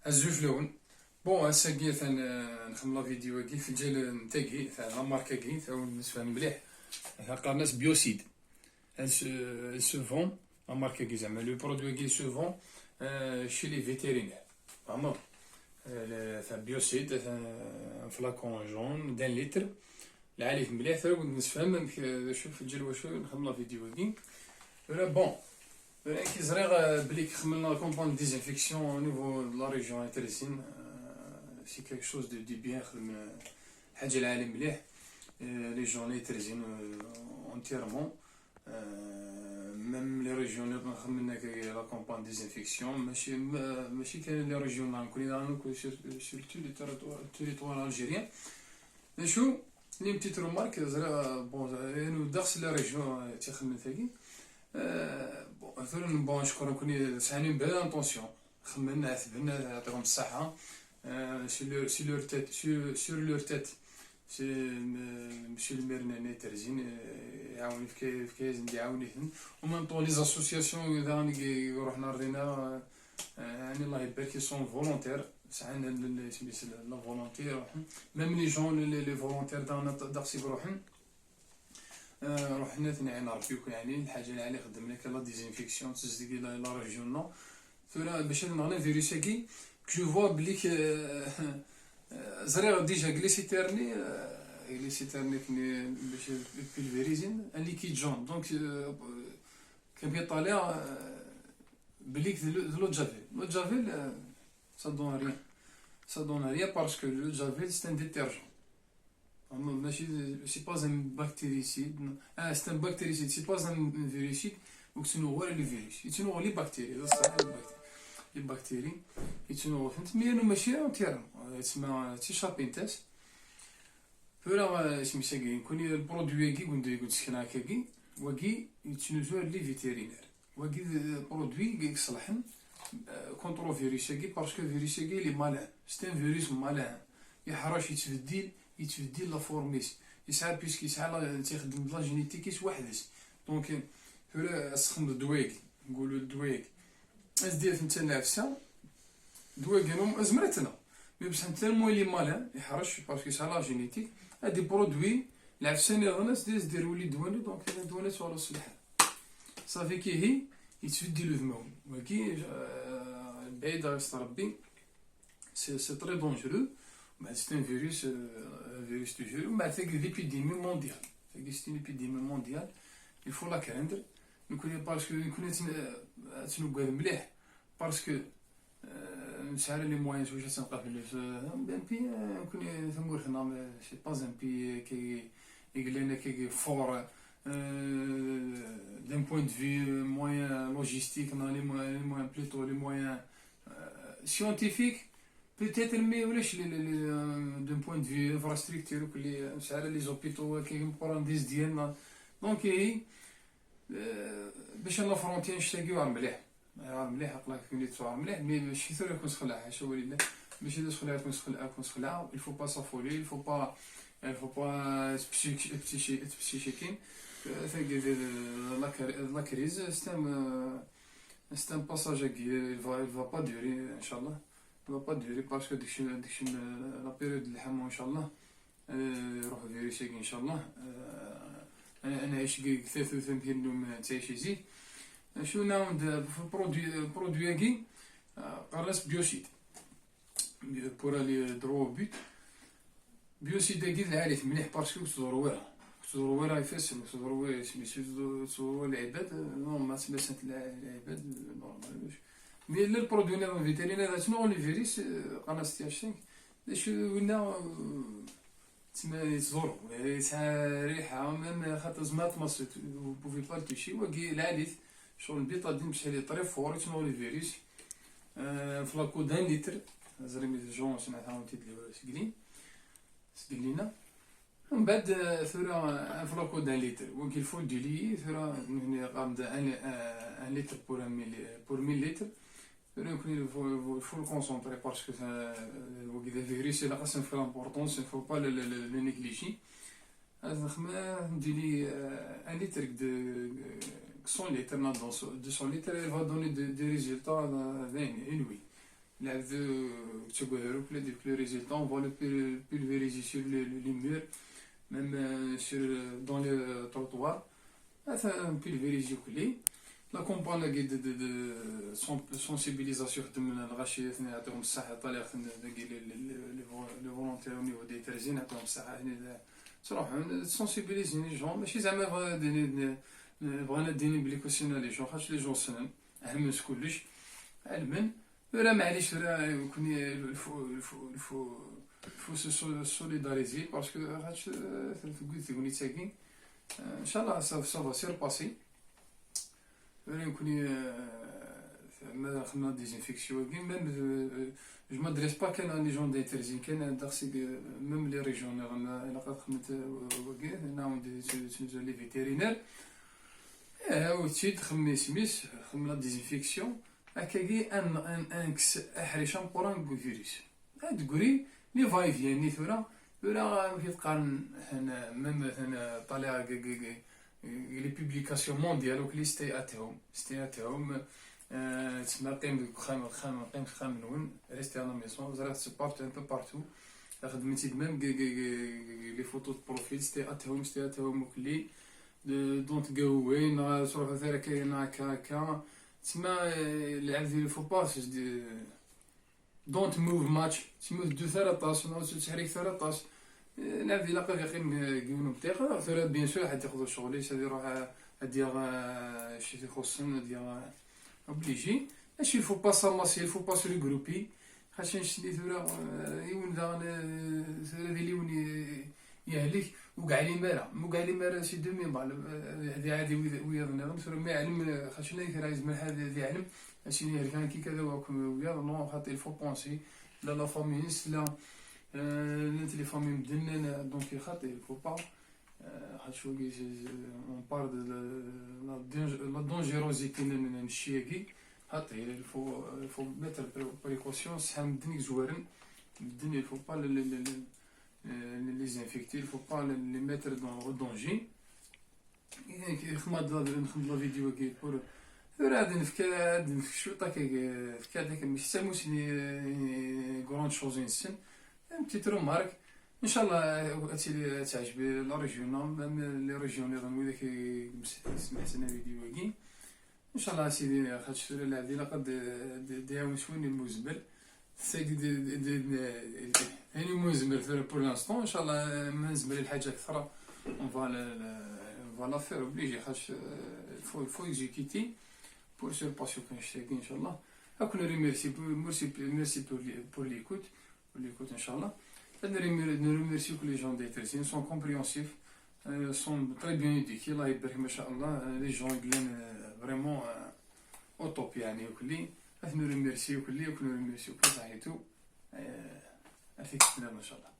الزوج لون. بون هسا كي نخدم لا فيديو كي في الجال نتاعي تاع لا ماركا كي ثاو نسفهم مليح. قالناش بيوسيد. Elle se vend la marque كي زعما لو برودوي كي se vend chez les vétérinaires. فهمت؟ تاع بيوسيد فلاكون جون دان لتر العالي مليح ثاو نسفهم شوف في الجال واش نخدم لا فيديو كي. بون كي زريغ بلي خملنا كومباوند ديزانفيكسيون او نيفو لا ريجيون تاع سي كيك شوز دو بيان خدم حاجه العالم مليح لي جون لي ترزين اونتيرمون ميم لي ريجيون اللي خملنا كي لا كومباوند ديزانفيكسيون ماشي كاين لي ريجيون نكون سورتو لي تيريتوار الجيريان نشوف لي بتيت رومارك زرا بون انو داخل لا ريجيون تخدم ثاكي مثلا بون شكرا كوني ساني بلا انطونسيون خممنا عثبنا يعطيهم الصحة سي لور تيت سور لور تيت سي مشي الميرناني ترزين يعاوني في كايزن يعاونيهم ومن طون لي زاسوسياسيون اذا راني روحنا رضينا يعني الله يبارك سون فولونتير ساعنا سميت لا فولونتير ميم لي جون لي فولونتير داكسي بروحهم روحنا ثاني نربيوك يعني الحاجه اللي عليه خدمنا كلا ديزانفيكسيون تزدقي لا ريجيون فلا باش نغنا فيروساكي جو فوا بليك زريغ ديجا غليسيتيرني كني باش بيلفيريزين ان ليكيد جون دونك كان بيطالع بليك لو جافيل ça donne rien parce que le javel c'est un détergent. C'est pas un bactéricide. Ah, c'est un bactéricide, c'est pas un viruside. Donc c'est nous les virus. C'est nous les bactéries. Les bactéries. C'est nous mais nous ماشي entièrement. اسمها تشابينتاس. فلا اسمي ساكي كوني البرودوي كي قلت سكنا كي وكي يتنوزو لي فيتيرينير. وكي برودوي كي يصلحن كونترو فيروس كي باسكو فيروس كي لي مالان. C'est un virus malin. يحرش يتبدل لا فورميس يسعى بيسك يسعى تيخدم لا جينيتيكيس وحدس دونك فلا اسخن الدوايق نقولوا الدوايق اس ديال نتا العفسه دوايقهم ازمرتنا مي بصح نتا الموي لي مالان يحرش باسكو يسعى لا جينيتيك هادي برودوي العفساني غناس ديروا لي دواني دونك هاد دوانات ولا الصلحه صافي كي هي يتبدل الذمون ولكن بعيد غير ربي سي تري دونجرو. C'est un virus toujours. C'est une épidémie mondiale. C'est une épidémie mondiale. Il faut la craindre. Parce que nous connaissons parce que nous avons les moyens de faire c'est pas un pays qui est fort d'un point de vue moyen logistique, les moyens plutôt les moyens scientifiques. Peut-être mais ولاش d'un point de vue infrastructure كلي مساله لي زوبيتو كاين باراديس ديالنا دونك هي باش لا فرونتين نشتاقيو مليح عقلك كلي تصور مليح مي ماشي ثوري يكون سخلعه حاشا ولله ماشي تسخلعه يكون سخلعه il faut pas s'affoler il faut pas psychiquer la crise c'est un passage il va pas durer inchallah va pas durer parce que ديك لا بيريود اللي حمو ان شاء الله يروح فيروسيك ان شاء الله انا عايش 33 يوم تعيش يزيد شنو نعاود في برودوي كي قراص بيوسيد بور لي درو بوت بيوسيد كي العالي مليح باسكو تزوروا يفسر تزوروا سميتو العباد نورمال سميت العباد نورمال مي لا البرودوي نيفو فيتيرينير شنو لي فيروس قناص تاع الشنك وينا تما يزورو يسعى ريحه ميم خاطر زعما تمصيت بوفي با توشي وكي العادي شغل البيطادين بشحال طري فور شنو لي فيروس فلاكو دان لتر زريمي جون سمعتها تيدلي سقلينا من بعد ثورة فلاكو دان لتر وكي الفول دو لي ثورة هنا قام ان لتر بور 1000 لتر il faut le concentrer parce que le virus il a une importance, il ne faut pas le négliger. Un litre de 100 litres, 200 litres, il va donner des résultats inouïs. tu vois les résultats, on voit le pulvériser sur les murs, même dans les trottoirs. مثلا pulvériser la campagne de sensibilisation خدم الغاشي يعطيهم الصحة طالع لي فولونتير au niveau des ترزين يعطيهم الصحة تروحوا sensibiliser les gens ماشي زعما بغينا ديني بلي كوسينا لي جون خاطش لي جون سنن أهم من كلش علما راه معليش راه يكون الفو سوليداريزي باسكو خاطش قلت ساكين ان شاء الله سافا سير باسي يكون ما خدمنا ديزانفيكسيون ميم جو ما دريس با كان لي جون دايترزين كان داخسي ميم لي ريجيون انا قد خدمت هنا لي فيتيرينير و تشيد خمي سميس خدمنا ديزانفيكسيون هكاكي ان احرشان بوران فيروس تقولي لي فاي فيان ثورا ثورا كيتقارن هنا ميم هنا طالع لي بوبليكاسيون مونديال وكلي ستي ات هوم تسمى قيم خام نون ريستي على ميسون زرا سبورت ان بو بارتو خدمتي ميم لي فوتو بروفيل ستي ات هوم وكلي دونت جو وين صراحه ثرا كاين هكا تسمى لعب في الفوباس دونت موف ماتش تسمى دو ثلاث نو تحريك ثلاث لعب في لقب يقيم كيونو بتاعه ثلاث بيان سور حد ياخذ شغلي سادي يروح ديال شي يخصن ديال اوبليجي ماشي الفو با ساماسي الفو با سولي جروبي خاصني نشدي ثورا يون ثورا ديال يون يهلك وكاع لي مارا سي دومي هذه عادي ويا نغم ثورا ما يعلم خاصنا يرايز من هذا يعلم ماشي كان كي كذا ويا نو خاطر الفو بونسي لا لا فاميس لا les familles مدنن دونك خاطر الفو با خاطر اون بار دو لا دونجيروزيتي نمشي خاطر الفو ميتر بريكوسيون صحاب مدنيك زوارن مدن الفو با لي زانفيكتي الفو با لي ميتر دون دونجي نخدم لا فيديو كي بور غادي نفك شو فك هذاك مش ساموسني غراند شوز انسن بتيت رومارك ان شاء الله تعجب لا ريجيون ميم لي ريجيون اللي غنقول لك سمح لنا فيديو كي ان شاء الله سيدي خاطش العادي لقد داوي شوين المزبل سيدي يعني مزبل بور لانستون ان شاء الله ما نزبل الحاجه اكثر اون فوالا فير اوبليجي خاطش فو اكزيكيتي بور سو باسيو كنشتاقي ان شاء الله هاكون ريميرسي ميرسي بور ليكوت ان شاء الله. nous remercions que les gens d'Etersin sont compréhensifs, sont très bien éduqués, الله يبارك ما شاء الله les gens vraiment au top يعني وكلي nous remercions كلي وكل remercions كل صحيتو أثيك ما شاء الله.